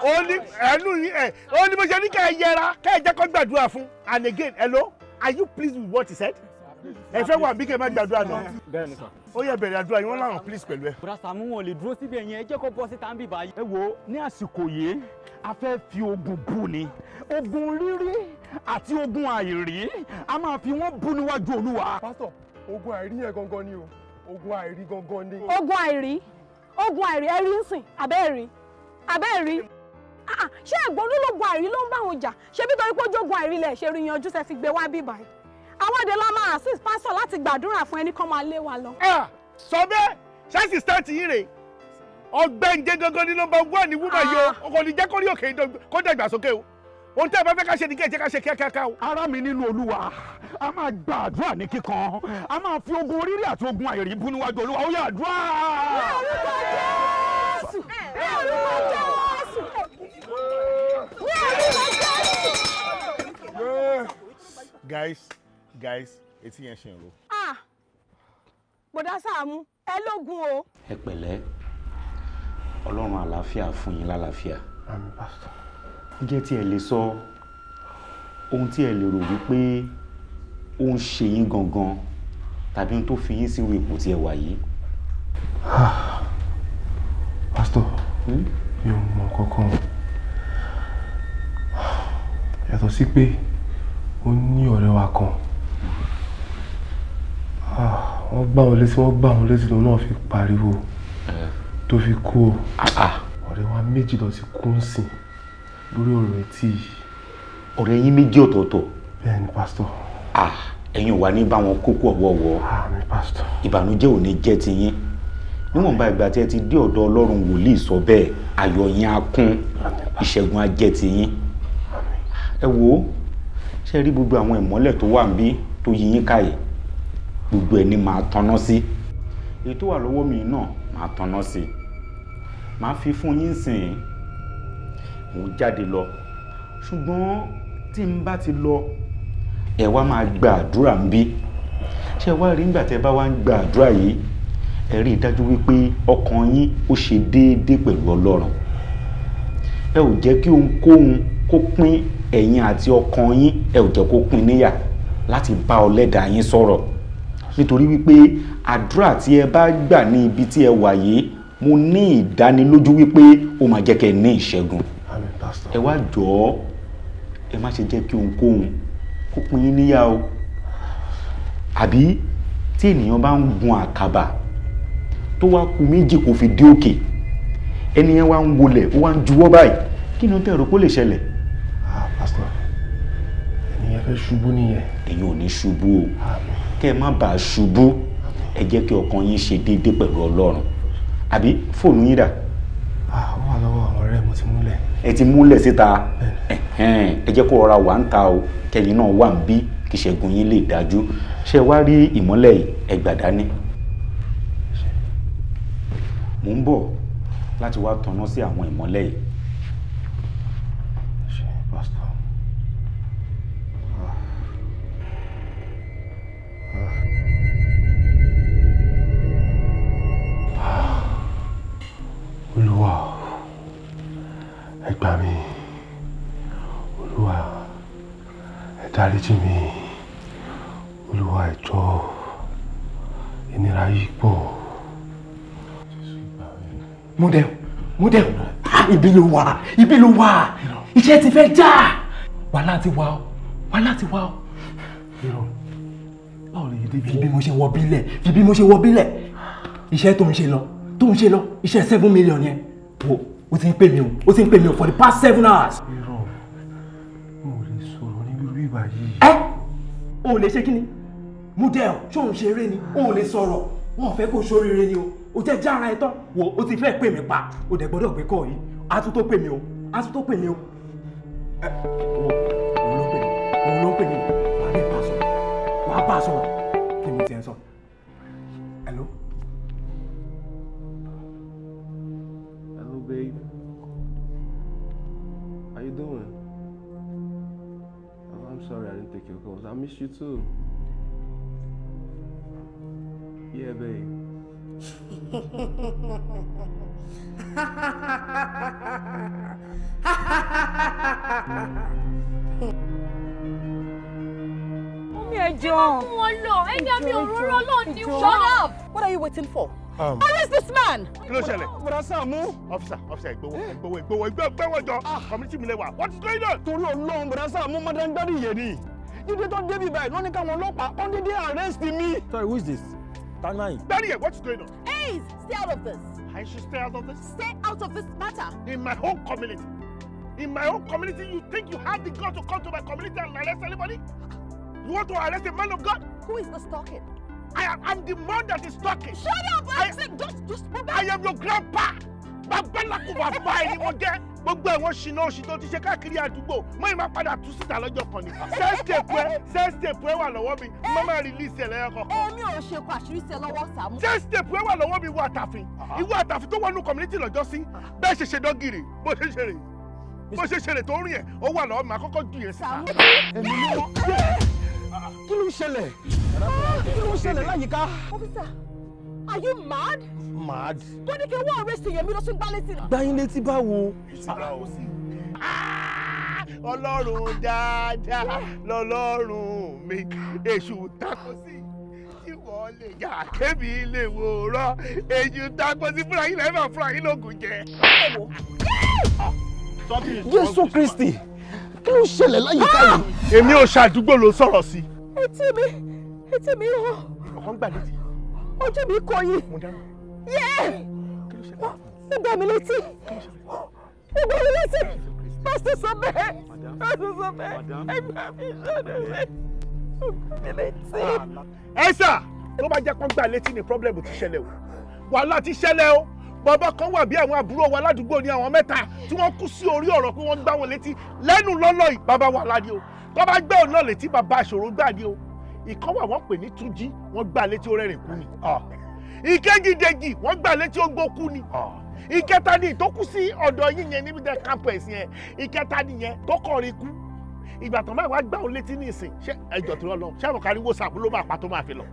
ó ní bó ṣe ní ká ẹ yẹra ká ẹ jẹ́ kó gbàdúrà fún and again hello are you pleased with what he said? ẹ fẹ́ wà bí kẹ́ ẹ má gbàdúrà náà. bẹ́ẹ̀ ni sà. ó yẹ bẹ̀rẹ̀ àdúrà yín wọ́n láwọn please pẹ̀lú ẹ. bùrọ̀ Sàmú wọn lè dúró síbẹ̀ yẹn ẹ jẹ́ kó bọ́ síta ń bì báyìí. ẹ wo ní àsìkò yìí a fẹ́ fi ogun bú ni ogun rírí àti ogun àìrí a máa fi wọ́n bú níwájú Olúwa. pásítọ̀ ogun àìrí yẹn gangan ni o ogun àìrí gangan ni. ogun àìrí ẹrí ń sìn abẹ́ẹ̀rí ṣé ẹ̀gbọ́n olólùgbọ̀n àìrí ló ń bá wọn jà ṣé bí torí pé ó jogun àìrí lẹ̀ ṣe rí yanjú ṣe fi gbé wá bí báyìí àwọn èdè la máa assist pastor láti gbàdúrà fún ẹni kan máa lé wa lọ. sọ bẹ́ẹ̀ ṣáàṣì start yín rè ọgbẹ́njẹ gangan ní nọ́mbà one ní wúmọ̀ yìí o kò ní jẹ́ kó rí òkè kó dàgbà sókè o ohun tí a bá fẹ́ ká ṣe ní kí ẹ jẹ́ ká ṣe kíákíá o. ará mi nínú Olúwa a máa gbàdúrà ní kíkan a máa fi ogun oríire àti ogun àìrí bú níwájú Olúwa ó yá àdúrà. guys etí yẹn ṣe ń ro. bọ̀dá Sàmú ẹ lógun o. ẹ pẹ̀lẹ́ Ọlọ́run àlàáfíà fún yín lálàáfíà. àmín pásítọ̀. jẹ́ tí ẹ lè sọ ohun tí ẹ lè rò wípé ó ń ṣe yín gangan tàbí ohun tó fi yín sírú ipò tí ẹ wà yìí. pásítọ̀ mi ò mọ kankan yàtọ̀ sí pé ó ní ọ̀rẹ́ wa kan wọ́n gbá wọn létí lòun náà fi pariwo tó fi kú o ọ̀rẹ́ wa méjì lọ sí kú ń sìn lórí ọ̀rọ̀ etí. ọ̀rẹ́ yín méjì ọ̀tọ̀ọ̀tọ̀. bẹ́ẹ̀ ni pásítọ̀. ẹ̀yin ò wá ní bá wọn kókó ọ̀wọ́ọ̀wọ́. àmín pásítọ̀. ìbànújẹ́ ò ní jẹ́ ti yín níwọ̀nba ìgbà tí ẹ ti dé ọ̀dọ̀ Ọlọ́run wòlíì sọ bẹ́ẹ̀ ayọ̀ yín á kún ìṣẹ́gun á jẹ́ ti yín. ẹ wo ṣe rí gbogbo àwọn ìmọ́lẹ̀ tó wà níbí tó yí yín káyè gbogbo ẹ̀ ní máa tanná sí èyí tó wà lọ́wọ́ mi náà máa tanná sí máa fi fún yín sìn mo jáde lọ ṣùgbọ́n tí n bá ti lọ ẹ wá máa gba àdúrà ń bí ṣe wá rí nígbà tẹ́ bá wá ń gba àdúrà yìí ẹ rí i dájú wípé ọkàn yín ó ṣe déédéé pẹ̀lú Ọlọ́run ẹ ò jẹ́ kí ohunkóhun kó pín ẹ̀yin àti ọkàn yín ẹ ò jẹ́ kó pín níyà láti bá Ọlẹ́dàá yín sọ̀rọ̀ nítorí wípé àdúrà tí ẹ bá gbà ní ibi tí ẹ wà yìí mo ní ìdánilójú wípé ó máa jẹ́ kẹ́ ẹ ní ìṣẹ́gun. ẹ wá jọ̀ọ́ ẹ má ṣe jẹ́ kí ohunkóhun kó pín yín níyà o àbí tí ènìyàn bá ń gun àkàbà tó wá kù méjì kó fi dé òkè ẹni yẹn wá ń wọlẹ̀ ó wá ń juwọ́ báyìí kí ni ó tẹ̀rọ kó lè ṣẹlẹ̀. pásítọ̀ ẹni yẹn fẹ́ ṣubú nìyẹn. ẹ̀yin ò ní ṣubú o kẹ́ ẹ má bàa ṣubú ẹ jẹ́ kí ọkàn yín ṣe déédéé pẹ̀lú Ọlọ́run àbí fóònù yín dà. ó wà lọ́wọ́ àwọn ọ̀rẹ́ mo ti múlẹ̀. ẹ ti múlẹ̀ síta ẹ jẹ́ kó rọra wà ń ta o kẹ́yìn náà wà ń bí kí ìṣẹ́gun yín lè dájú ṣé wá rí ìmọ́lẹ̀ yìí ẹ gbà dání. mò ń bọ̀ láti wá tanná sí àwọn ìmọ́lẹ̀ yìí dáríjì mi Olúwa ẹ jọ̀ọ́ ìnira yìí pọ̀. Model ibi ló wà iṣẹ́ ti fẹ́ já wàhálà ti wà ó. Báwo lè dé fi bí mo ṣe wọ bílẹ̀ iṣẹ́ tó ń ṣe lọ iṣẹ́ 7 million yẹn wo ó ti ń pè mí o for the past 7 hours. Mo lè sọ̀rọ̀ ní bíbí ìgbà yìí. O lè ṣe kí ni Model ṣó ń ṣeré ni o lè sọ̀rọ̀ wọn ò fẹ́ kó ṣoríire ni o jẹ́ jára ẹ tán wo o ti fẹ́ pè mí pa o dẹ̀ gbọ́dọ̀ gbé kọ́ yìí a tún tó pè mí o. Òun ló pè mí wàá bá a sọ̀rọ̀ kí ni tiẹ̀ sọ. Hello babe, how you doing? Oh, I'm sorry I didn't take your calls. I miss you too. Yeah, babe. Shut up! What are you waiting for? Arrest this man! Kilo ṣẹlẹ̀. Brother Sammu. Officer, ìgbówó jọ. Community mi lẹ wà. What is going on? Torí Ọlọ́run, Brother Sammu, Madam Daddy yẹn ni. Jíde tó débi báyìí, ló ní káwọn ọlọ́pàá, wọ́n dédé arrest me. Sorry, who is this? Tanai. Daddy, what is going on? Ace, stay out of this. I should stay out of this? Stay out of this matter. In my own community. In my own community, you think you have the guts to come to my community and arrest anybody? You want to arrest a man of God? Who is this talking? I'm the man that is talking. Shut up! Just I am your grandpa. Bàbá làkú bàbá ẹni wọ́n jẹ́. Gbogbo ẹ̀wọ̀n ṣìnà oṣù tó ti ṣe káàkiri àdúgbò. Mọ́ ìmọ̀ padà tú síta lọ́jọ́ kan ni. Sẹ́ẹ̀sìtèpù ẹ wà lọ́wọ́ mi. Mo máa release ẹ̀ lẹ́yìn kọ̀ọ̀kan. Èmi ò ṣe kó àṣírí sí ẹ lọ́wọ́ Saamu. Sẹ́ẹ̀sìtèpù ẹ wà lọ́wọ́ mi ìwọ àtàfin. Ìwọ àtàfin tó wọnú community lọ́jọ́ sí. Bẹ́ẹ̀ ṣe ṣe dọ́gìrì. Bó ṣe ṣeré tó rí ẹ̀ ó wà lọ́wọ́ mi àkọ́kọ́ ju yẹn síta. Kí ló ń ṣẹlẹ̀? Láyìíká? Officer, are you mad? Mad? Tó ní kí wọ́n arrest èèyàn mi ló tún gbá létí. Gbá yín létí báwo? Ọlọ́run dáadáa lọ́lọ́run mi èṣù tako sí tí wọ́n lè yà kébì lè wòrán èṣù tako sí fúnra yín lẹ́fà fúnra yín lóògùn jẹ. Jésù Kristi, kí ló ń ṣẹlẹ̀ láyìíká yìí? Èmi ò ṣàdúgbò ló sọ̀rọ̀ sí. Etí mi rọ. Ọ̀kan gbà létí. Ojú mi kọ yìí. Yẹ́! Ó gbá mi létí. Pásítọ̀ sọ bẹ́ẹ̀. Ẹgbẹ́ mi ṣọ́dọ̀ rẹ̀. Ó gbá mi létí. Ẹ sà, tó bá jẹ́ kó gbà létí ni pọ́blẹ́mù ti ṣẹlẹ̀ o. Wàhálà ti ṣẹlẹ̀ o. Bàbá kan wà bí àwọn àbúrò wa ládùúgbò ní àwọn mẹ́ta tí wọ́n kú sí orí ọ̀rọ̀ pé wọ́n gbá wọn létí lẹ́nu lọ́lọ́ yìí bàbá wà ládìí o. Tó bá gbé òun náà létí bàbá àṣòro gbà ní o. Ìkan wà wọ́n pè ní Túnjí wọ́n gbà létí ó rẹ́rìn kú ni. Ìkejì wọ́n gbà létí ó gbó kú ni. Ìkẹta ni tó kú sí ọ̀dọ̀ yín yẹn níbi dẹ́ campus yẹn. Ìkẹta nìyẹn tó kọrin kú. Ìgbà tó máa wá gbá òun létí ní ìsìn ṣé ẹjọ́ tó lọ ṣé àwọn káríwó sàbú ló máa pa tó máa fi lọ.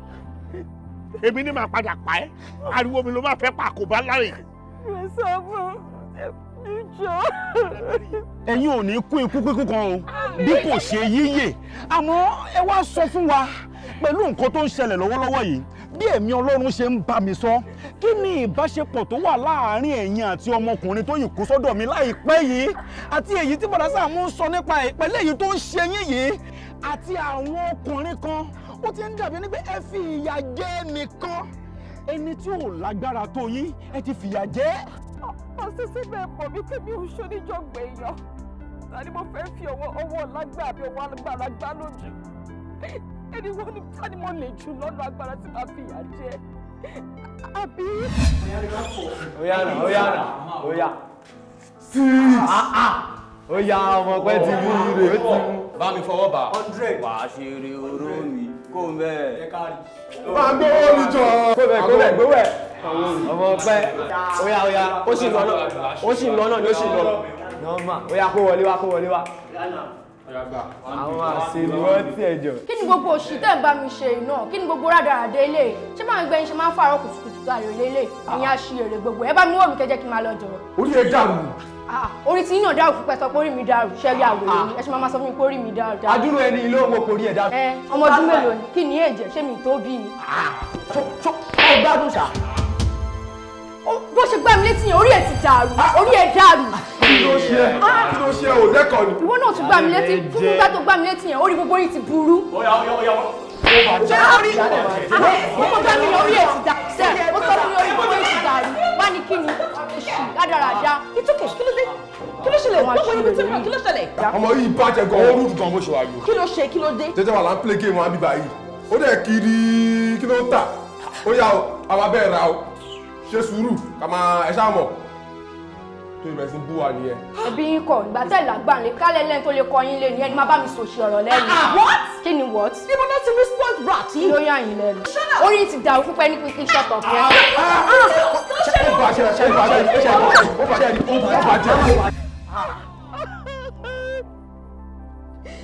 Èmi ni màá padà pa ẹ́ ariwo mi ló máa fẹ́ pa kò bá láre. Ẹ̀yin ò ní kú ikú kíkú kan o bí kò ṣe yíyè àmọ́ ẹ wá sọ fún wa pẹ̀lú nǹkan tó ń ṣẹlẹ̀ lọ́wọ́lọ́wọ́ yìí bí ẹ̀mí Ọlọ́run ṣe ń bá mi sọ kí ni ìbáṣepọ̀ tó wà láàárín ẹ̀yin àti ọmọkùnrin tó yìí kú sọ́dọ̀ mi láìpẹ́ yìí àti èyí tí bọ̀dá Saamu ń sọ nípa ẹ̀ pẹ̀lú èyí tó ń ṣe yín yìí àti àwọn ọkùnrin kan ó ti ń dàbí ní pé ẹ fi ìyà jẹ nìkan ẹni tí ò lágbára tó yín ẹ ti fìyà jẹ. Ọ̀sẹ̀sẹ̀ bẹ́ẹ̀ pọ̀ mí pé mi ò ṣoníjọ́gbẹ̀ èèyàn ta ni mo fẹ́ fi ọwọ́ lágbà àbí ọwọ́ agbára gbá lójú ẹni wọ́n ní ta ni mo lè jù lọ́nà agbára tí màá fìyà jẹ àbí. Óyá. Óyá ọmọ pẹ́ ti mú ire ó ti mú. Bá mi fọwọ́ bá. 100. Wà á ṣe eré oró mi kó ń bẹ́ẹ̀. Máa gbé owó mi jọ. Gbé bẹ́ẹ̀. Ọmọ pẹ́. Óyá. Ó sì lọ náà ni ó sì lọ. Nọ́ọ̀mà. Óyá kó wọlé wá. Àwọn àṣírí wọ́n tí ẹjọ́. Kí ni gbogbo òṣì tẹ́ ń bá mi ṣe iná? Kí ni gbogbo rádaràdé ilé? Ṣé máa ń gbẹ́yìn ṣe máa ń fàárọ̀ kùtùkùtù àrè lélẹ̀? Ìyẹn àṣìyèrè gbogbo. Ẹ bá mi wọ̀ mí kẹ́jẹ́ kí n máa lọ jọ̀rọ̀. Orí ẹ dàrú. Orí tí náà dàrú fún pẹ̀sọ́ pé orí mi dàrú ṣẹ́rí àwòrán ni ẹ ṣe máa sọ fún mi pé orí mi dàrú. Adúrú ẹni ilé owó kò rí ẹ̀ dá. Ọmọ ọdún mélòó ni kí ni èjẹ̀ ṣé mi tó bí ni. Ó gbádùn ṣá. Bó ṣe gbá mi létí yẹn orí ẹ̀ ti dàrú orí ẹ̀ dàrú. Kí ló ṣe ò lẹ́kọ̀ọ́ ni. Ìwọ náà tún gbá mi létí fún gbígbá tó gbá mi létí yẹn orí gbogbo yìí ti burú. Ṣé orí mo gbá mi orí ẹ̀ ti dàrú sẹ́ẹ̀ mo sọ fún mi orí gbogbo yìí ti dàrú wá ní kí ni ládàradà. Ìtúkẹ̀ kí ló dé? Kí ló ṣẹlẹ̀? Gbogbo ibi tí mo kí ló ṣẹlẹ̀? Ọmọ yìí bàjẹ́ gan-an ó rúdù gan bó ṣe wà yìí. Kí ló ṣe? Kí ló dé? Jẹ́jẹ́ wà lá ń play game wọn bíbá yìí. Ó dẹ̀ kiri kí ló ń tà. Ó yá o, àwa bẹ́ẹ̀ ra o. Ṣe sùúrù ká máa ẹ ṣáà mọ̀. Tó ìbẹ̀ sí bú wa nìyẹn. Ẹbí yín kọ̀ ìgbà tẹ̀ lágbà lè kálẹ̀ lẹ́yìn tó lè kọ yín lé ní ẹni má bá mi sòṣì ọ̀rọ̀ lẹ́nu. What? Kí ni what? Ibo ló ti respond brat yìí. Ló yàn yín lẹ́nu. Orí ti dàrú fún pẹ́ ní quickly shut up yẹn.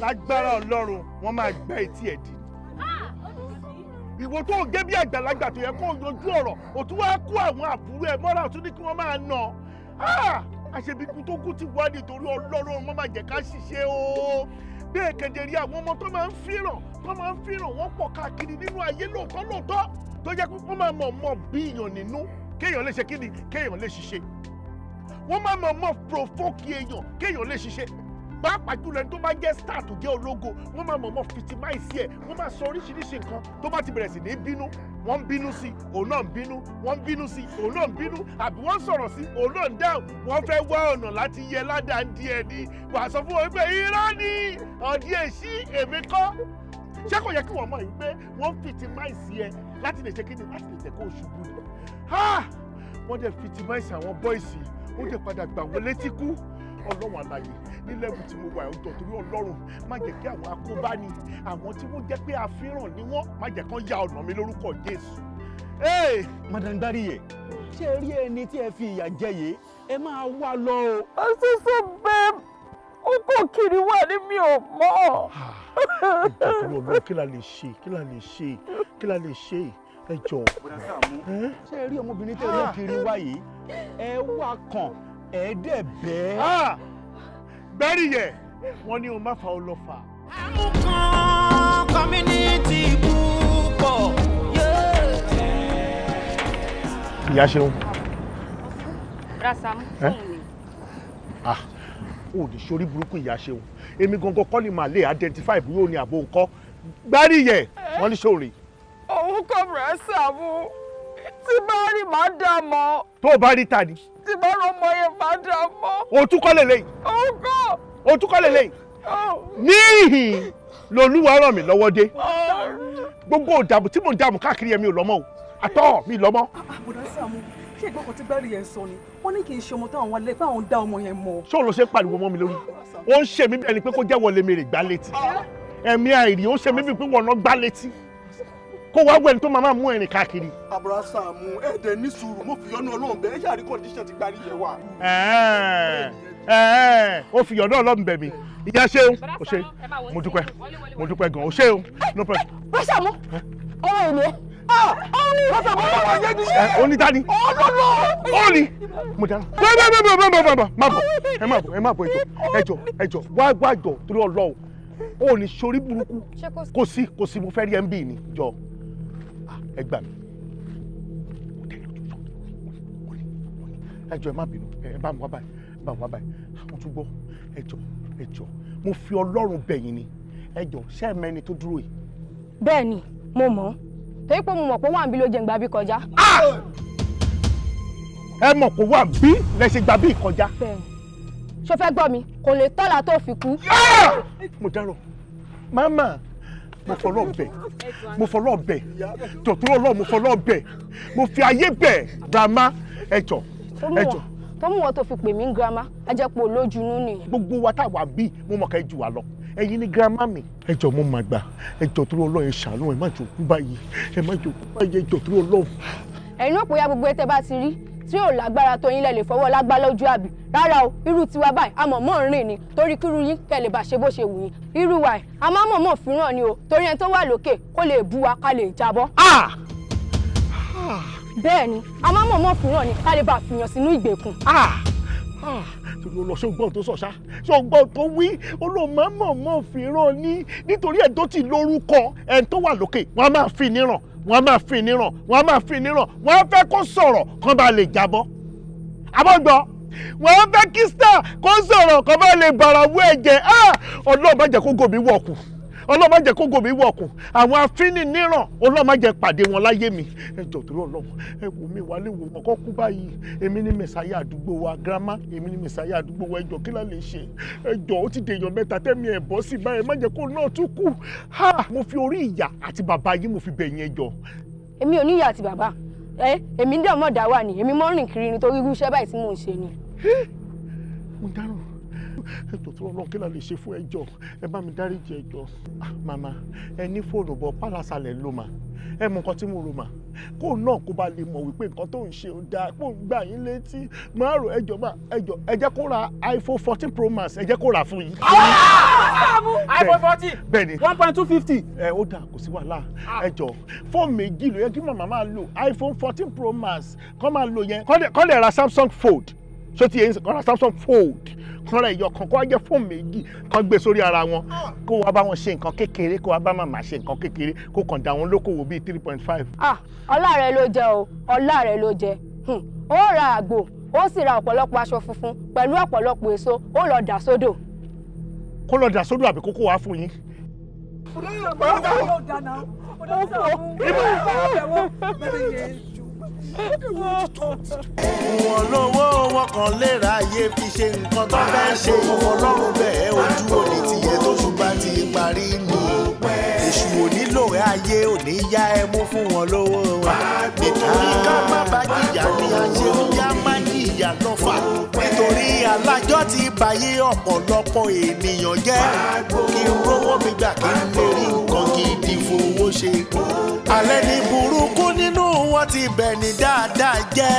Lágbára Ọlọ́run wọ́n máa gbẹ́ etí ẹ̀ dì. Ìwọ tó gé bí àgbàlagbà tó yẹ kó yanjú ọ̀rọ̀ ó tún wá kó àwọn àbúrò ẹ̀ mọ́ra ó tún ní kí wọ́n máa nà. Àṣebíkú tó kú ti wá nítorí Ọlọ́run wọ́n máa jẹ́ ká ṣiṣẹ́ o. Bẹ́ẹ̀ kedere àwọn ọmọ tó máa ń fìràn wọ́n pọ̀ káàkiri nínú ayé lóòótọ́ tó jẹ́ pé wọ́n máa mọ̀ bí èèyàn nínú kéèyàn lè ṣe kíni kéèyàn lè ṣiṣẹ́. Wọ́n máa mọ̀ provoke èèyàn kéèyàn lè ṣiṣẹ́. Pàápàá jùlọ ẹni tó bá jẹ́ star tó jẹ́ ológo wọ́n máa mọ̀ fìtìmáìsì ẹ̀ wọ́n máa sọ oríṣiríṣi nǹkan tó bá ti bẹ̀rẹ̀ sí ní bínú wọ́n ń bínú sí òun náà ń bínú wọ́n ń bínú sí òun náà ń bínú àbí wọ́n sọ̀rọ̀ sí òun náà ń dáhùn wọ́n fẹ́ wá ọ̀nà láti yẹ ládàá díẹ̀ ni wàá sọ fún wọn pé irọ́ ni ọ̀dí èsì èmi kọ́ ṣé kò yẹ kí wọ́n mọ̀ yìí pé wọ́n fìtìmáìsì ẹ láti lè ṣe kí ni láti lè jẹ́ kó o ṣubú ni wọ́n dẹ̀ fìtìmáìsì àwọn bọ́ìsì ó dẹ̀ padà gbà wọ́n létí kú Ọlọ́run àlàyé ní lẹ́bù tí mo wà ọjọ́ torí Ọlọ́run má jẹ́ kí àwọn akóbáni àwọn tí wọ́n jẹ́ pé àfihàn ni wọ́n má jẹ́ kán ya ọ̀nà mi lórúkọ Jésù. Madam Gbáríyè ṣé ẹ rí ẹni tí ẹ fi ìyà jẹ yìí ẹ máa wá lọ o. Àṣìṣe bẹ́ẹ̀ ó kò kiri wà ní mi ò mọ̀. Ọlọ́run kí la lè ṣe ẹ jọ̀ọ́. Ṣé ẹ rí ọmọbìnrin tẹ́ ẹ lọ kiri wá yìí ẹ wá kàn ẹ̀ẹ́dẹ̀ bẹ́ẹ̀. Gbáríyè wọ́n ní o má fa ọ lọ fà. Àmùkàn community púpọ̀. Ìyá ṣeun. Rasamu. O ní sórí burúkú ìyá ṣeun. Èmi gangan kọ́ ni màá lè identify bóyá o ní àbò nǹkan. Gbáríyè wọ́n ní sóòrè. Òun kọ́ bẹ̀rẹ̀ Saamu. Tí bá rí màá dá mọ́. Tó o bá rí ta ni. Tí bá rọ ọmọ yẹn màá dá mọ́. O tún kọ́ lélẹ́yìn. O tún kọ́ lélẹ́yìn. Níhìn lolúwa ràn mí lọ́wọ́ dé. Gbogbo ìdààmú tí mò ń dààmú káàkiri yẹn mi ò lọ́mọ o. Àtọ́ mi lọ́mọ. Àbùdá Saamu ṣé ìgbọ́kàn tí Gbáríyè ń sọ ni wọ́n ní kì í ṣe ọmọ táwọn wálé pé àwọn dá ọmọ yẹn mọ́. Ṣé o lọ ṣe ń pariwo mọ́ mi lórí? Ó ń ṣe mí bí ẹni pé kó jẹ́ wọlé mi rè gbá létí. Ẹ̀mí àìrí ó ṣe mí bí pé wọ́n náà gbá létí. Kó wá wẹ̀ni tó máa mú ẹ̀rìn káàkiri. Àbúrò Saamu ẹ̀ẹ́dẹ̀ ní sùúrù mo fi yọ́nú Ọlọ́run bẹ́ẹ̀ ṣáà rí condition ti Gbáríyè wà. Ó fi yọ̀dọ̀ Ọlọ́run bẹ̀ mí. Ìyá ṣeun o ṣe mo dúpẹ́ gan o ṣe o. Saamu ọ̀rọ̀ ìlú Onítàní. Ó ní. Mo dáná. Má bọ̀ ẹjọ́ wá jọ torí Ọlọ́run. Ó ní sórí burúkú. Kò sí mo fẹ́ rí MB ni jọ. Ẹ gbà mí. Ẹjọ́ ẹ má bínú ẹ bá mi wá báyìí àwọn tún gbọ́ ẹjọ́ mo fi Ọlọ́run bẹ̀yìn ni ẹjọ́ ṣé ẹ mẹ́ni tó dúró yìí. Bẹ́ẹ̀ni mo mọ̀ torí pé mo mọ̀ pé wà ń bí ló jẹ́ ń gbà bí kọjá. Ẹ mọ̀ pé wà bí lẹ ṣe gbà bí kọjá. Bẹ́ẹ̀ni ṣó fẹ́ gbọ́ mi kò lè tọ́la tó fi kú. Mo dárò màmá mo fọlọ́ bẹ̀ tòtúrò Ọlọ́run mo fọlọ́ bẹ̀ mo fi ayé bẹ̀ grandma ẹjọ́. Tó mú wọn tó fi pè mí grandma ajẹ́pọ̀ lójúnú ni. Gbogbo wa tá wà bí mo mọ̀ ká ẹ jù wá lọ ẹ̀yin ni grandma mi. Ẹjọ́ mo máa gbà ẹjọ́ tó Ọlọ́run ẹ ṣàánú ẹ má jòkú báyìí ẹjọ́ tó Ọlọ́run. Ẹ̀yin náà pòyà gbogbo ẹtẹ bá ti rí tí ò lágbára tó yín lẹ lè fọwọ́ lágbá lójú àbí rárá o irú tiwa báyìí a mọ̀ ń rìn ni torí kíru yín kẹ́ lè bá ṣe bó ṣe wù yín irú wa ẹ̀ a máa mọ̀ fìràn ni o torí ẹni tó wà lókè kó lè bú wa ká lè jábọ́. Bẹ́ẹ̀ ni a máa mọ̀ fìràn ni ká lè bá fìyàn sínú ìgbèkùn. torí o lọ ṣé o gbọ́ tó sọ ṣá ṣé o gbọ́ tó wí olóòmọ́mọ́ fi ràn ní nítorí ẹ̀ tó ti lórúkọ ẹ̀ tó wà lókè wọ́n á máa fi níràn wọ́n á máa fi níràn wọ́n á máa fi níràn wọ́n á fẹ́ kó sọ̀rọ̀ kán bá lè jábọ́ àbọ̀gbọ́ wọ́n á fẹ́ kí star kó sọ̀rọ̀ kán bá lè bàrà wú ẹ̀jẹ̀ Ọlọ́run má jẹ́ kó gòmí wọ̀kù Ọlọ́run má jẹ́ kó gòmí wọ̀kù àwọn afínì níràn Ọlọ́run má jẹ́ pàdé wọn láyé mi ẹ jọ̀ọ́ torí Ọlọ́run ẹ wò mí wálé wò wọ́n kọ́ kú báyìí èmi ní mẹ̀sáyà àdúgbò wa grandma èmi ní mẹ̀sáyà àdúgbò wa ẹ jọ̀ọ́ kí la lè ṣe ẹ jọ̀ọ́ ó ti dèèyàn mẹ́ta tẹ́mi ẹ̀ bọ́ sí báyìí má jẹ́ kó náà tún kù mo fi orí ìyá àti bàbá yìí mo fi bẹ̀yìn ẹ jọ̀ọ́. èmi ò ní ìyá àti bàbá èmi ń dẹ̀ mọ̀ dá wà ní èmi mọ́ rìn kiri nítorí irú iṣẹ́ báyìí tí mò ń ṣe ni. mo dáràn ẹjọ́ tí Ọlọ́run kí la lè ṣe fún ẹjọ́ ẹ bá mi dáríjì ẹjọ́ màmá ẹ ní fóònù bọ pálásàlẹ̀ ló mà ẹ mọ nǹkan tí mo rò mà kó náà kó bá lè mọ̀ wípé nǹkan tó ń ṣe ò dáa kó ń gbà yín létí máa rò ẹjọ́ mà ẹjọ́ ẹ jẹ́ kó ra iPhone 14 Pro Max ẹ jẹ́ kó rà fún yín. iPhone 14 bẹ́ẹ̀ni 1.250. ó dáa kò sí wàhálà ẹjọ́ fóònù méjì ló yẹ kí màmá máa lò iPhone 14 Pro Max kọ́ máa lò yẹn kọ́ lè ra Samsung Fold ṣó ti yẹn kọ́ ra Samsung Fold kan rẹ̀ yọ kan kó wá jẹ́ fóònù méjì kan gbé sórí ara wọn kó wá bá wọn ṣe nǹkan kékeré kó wá bá màmá ṣe nǹkan kékeré kó kàn dá wọn lókòwò bíi 3.5. ọlá rẹ ló jẹ o ọlá rẹ ló jẹ ó ra àgbò ó sì ra ọ̀pọ̀lọpọ̀ aṣọ funfun pẹ̀lú ọ̀pọ̀lọpọ̀ èso ó lọ dà sódò. kó lọ dà sódò àbí kókó wá fún yín. wọn lówó wọn kàn lè ráyè fi ṣe nǹkan tó fẹ́ ṣe Ọlọ́run bẹ́ẹ̀ ojú òní tìyẹ tó ṣùgbọ́n ti parí ni èṣù onílò ayé òní yá ẹ mú fún wọn lówó wa nítorí ká má bá jìyà ní àṣeyá má jìyà lọ́fà nítorí alájọ́ ti báyé ọ̀pọ̀lọpọ̀ ènìyàn jẹ́ kí n rówó mi gbà kí n lè rí nǹkan gidi fowó ṣe alẹ́ ní burúkú nínú wọn ti bẹ̀ ní dáadáa jẹ́